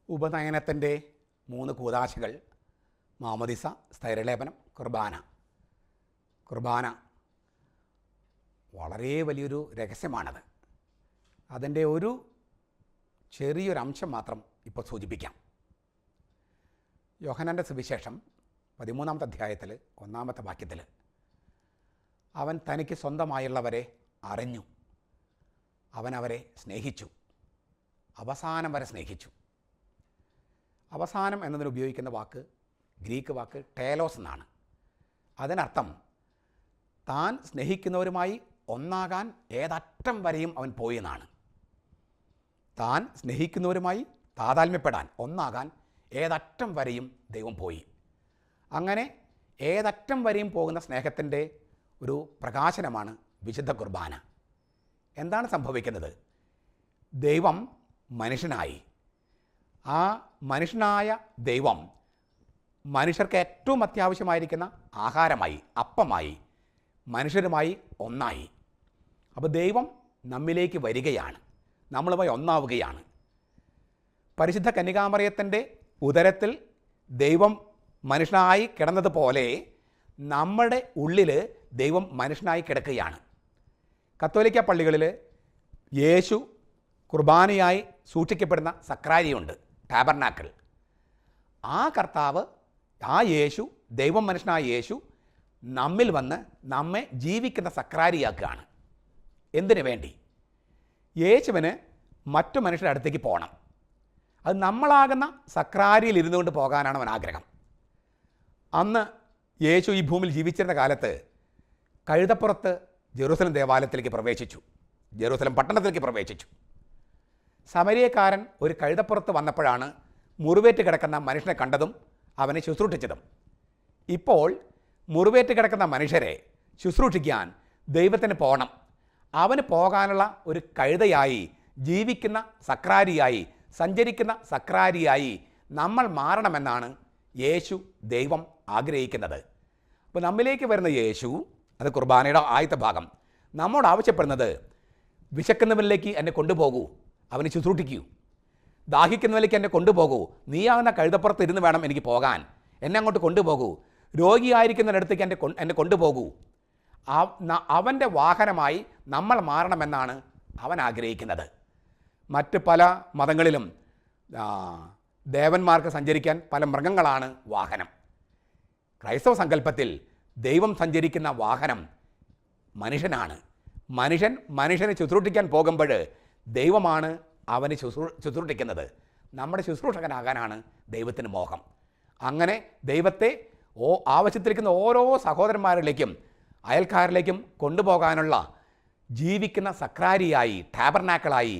ഉപനയനത്തിൻ്റെ 3 കൂദാശകൾ: മാമോദിസ, സ്ഥൈര്യലേപനം, കുർബാന വളരെ വലിയൊരു രഹസ്യമാണത്. അതിൻ്റെ ഒരു ചെറിയൊരു അംശം മാത്രം ഇപ്പോൾ സൂചിപ്പിക്കാം. യോഹന്നാൻ്റെ സുവിശേഷം 13-ാമത്തെ അധ്യായത്തിൽ 1-ാമത്തെ വാക്യത്തിൽ അവൻ തനിക്ക് സ്വന്തമായുള്ളവരെ അറിഞ്ഞു, അവൻ അവരെ സ്നേഹിച്ചു, അവസാനം വരെ സ്നേഹിച്ചു. അവസാനം എന്നതിന് ഉപയോഗിക്കുന്ന വാക്ക് ഗ്രീക്ക് വാക്ക് ടേലോസ് എന്നാണ്. അതിനർത്ഥം താൻ സ്നേഹിക്കുന്നവരുമായി ഒന്നാകാൻ ഏതറ്റം വരെയും അവൻ പോയി എന്നാണ്. താൻ സ്നേഹിക്കുന്നവരുമായി താതാത്മ്യപ്പെടാൻ, ഒന്നാകാൻ ഏതറ്റം വരെയും ദൈവം പോയി. അങ്ങനെ ഏതറ്റം വരെയും പോകുന്ന സ്നേഹത്തിൻ്റെ ഒരു പ്രകാശനമാണ് വിശുദ്ധ കുർബാന. എന്താണ് സംഭവിക്കുന്നത്? ദൈവം മനുഷ്യനായി. ആ മനുഷ്യനായ ദൈവം മനുഷ്യർക്ക് ഏറ്റവും അത്യാവശ്യമായിരിക്കുന്ന ആഹാരമായി, അപ്പമായി, മനുഷ്യരുമായി ഒന്നായി. അപ്പോൾ ദൈവം നമ്മിലേക്ക് വരികയാണ്, നമ്മളുമായി ഒന്നാവുകയാണ്. പരിശുദ്ധ കന്യകാമറിയത്തിൻ്റെ ഉദരത്തിൽ ദൈവം മനുഷ്യനായി കിടന്നതുപോലെ നമ്മുടെ ഉള്ളിൽ ദൈവം മനുഷ്യനായി കിടക്കുകയാണ്. കത്തോലിക്ക പള്ളികളിൽ യേശു കുർബാനയായി സൂക്ഷിക്കപ്പെടുന്ന സക്രാരിയുണ്ട്, ടാബർനാക്കിൾ. ആ കർത്താവ്, ആ യേശു, ദൈവം മനുഷ്യനായ യേശു നമ്മിൽ വന്ന് നമ്മെ ജീവിക്കുന്ന സക്രാരിയാക്കുകയാണ്. എന്തിനു വേണ്ടി? യേശുവിന് മറ്റു മനുഷ്യരുടെ അടുത്തേക്ക് പോകണം. അത് നമ്മളാകുന്ന സക്രാരിയിൽ ഇരുന്നു കൊണ്ട് പോകാനാണ് അവൻ ആഗ്രഹം. അന്ന് യേശു ഈ ഭൂമിയിൽ ജീവിച്ചിരുന്ന കാലത്ത് കഴുതപ്പുറത്ത് ജെറൂസലം ദേവാലയത്തിലേക്ക് പ്രവേശിച്ചു, ജെറൂസലം പട്ടണത്തിലേക്ക് പ്രവേശിച്ചു. സമരിയക്കാരൻ ഒരു കഴുതപ്പുറത്ത് വന്നപ്പോഴാണ് മുറിവേറ്റ് കിടക്കുന്ന മനുഷ്യനെ കണ്ടതും അവനെ ശുശ്രൂഷിച്ചതും. ഇപ്പോൾ മുറിവേറ്റ് കിടക്കുന്ന മനുഷ്യരെ ശുശ്രൂഷിക്കാൻ ദൈവത്തിന് പോകണം. അവന് പോകാനുള്ള ഒരു കഴുതയായി, ജീവിക്കുന്ന സക്രാരിയായി, സഞ്ചരിക്കുന്ന സക്രാരിയായി നമ്മൾ മാറണമെന്നാണ് യേശു, ദൈവം ആഗ്രഹിക്കുന്നത്. അപ്പോൾ നമ്മിലേക്ക് വരുന്ന യേശു, അത് കുർബാനയുടെ ആദ്യത്തെ ഭാഗം, നമ്മോട് ആവശ്യപ്പെടുന്നത് വിശക്കുന്നവനിലേക്ക് എന്നെ കൊണ്ടുപോകൂ, അവന് ശുശ്രൂഷിക്കൂ. ദാഹിക്കുന്നവനിലേക്ക് എന്നെ കൊണ്ടുപോകൂ, നീയാകുന്ന കഴുതപ്പുറത്ത് ഇരുന്ന് വേണം എനിക്ക് പോകാൻ, എന്നെ അങ്ങോട്ട് കൊണ്ടുപോകൂ. രോഗിയായിരിക്കുന്നതിനടുത്തേക്ക് എന്നെ കൊണ്ടുപോകൂ. അവൻ്റെ വാഹനമായി നമ്മൾ മാറണമെന്നാണ് അവൻ ആഗ്രഹിക്കുന്നത്. മറ്റ് പല മതങ്ങളിലും ദേവന്മാർക്ക് സഞ്ചരിക്കാൻ പല മൃഗങ്ങളാണ് വാഹനം. ക്രൈസ്തവ സങ്കല്പത്തിൽ ദൈവം സഞ്ചരിക്കുന്ന വാഹനം മനുഷ്യനാണ്. മനുഷ്യനെ ശുശ്രൂഷിക്കാൻ പോകുമ്പോൾ ദൈവമാണ് അവന് ശുശ്രൂഷിക്കുന്നത്. നമ്മുടെ ശുശ്രൂഷകനാകാനാണ് ദൈവത്തിന് മോഹം. അങ്ങനെ ദൈവത്തെ ആവശ്യത്തിലിരിക്കുന്ന ഓരോ സഹോദരന്മാരിലേക്കും അയൽക്കാരിലേക്കും കൊണ്ടുപോകാനുള്ള ജീവിക്കുന്ന സക്രാരിയായി, ടാബർനാക്കിളായി,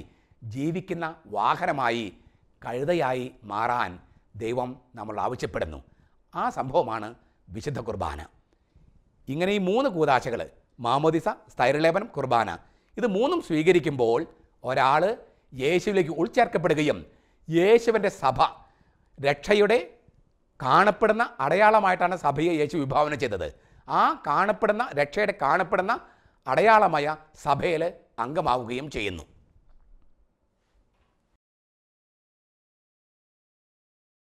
ജീവിക്കുന്ന വാഹനമായി, കഴുതയായി മാറാൻ ദൈവം നമ്മൾ ആവശ്യപ്പെടുന്നു. ആ സംഭവമാണ് വിശുദ്ധ കുർബാന. ഇങ്ങനെ ഈ 3 കൂദാശകൾ, മാമോദിസ, സ്ഥൈര്യലേപനം, കുർബാന, ഇത് 3ഉം സ്വീകരിക്കുമ്പോൾ ഒരാൾ യേശുവിലേക്ക് ഉൾച്ചേർക്കപ്പെടുകയും യേശുവിൻ്റെ സഭ രക്ഷയുടെ കാണപ്പെടുന്ന അടയാളമായിട്ടാണ് സഭയെ യേശു വിഭാവന ചെയ്തത്. ആ കാണപ്പെടുന്ന രക്ഷയുടെ കാണപ്പെടുന്ന അടയാളമായ സഭയിൽ അംഗമാവുകയും ചെയ്യുന്നു.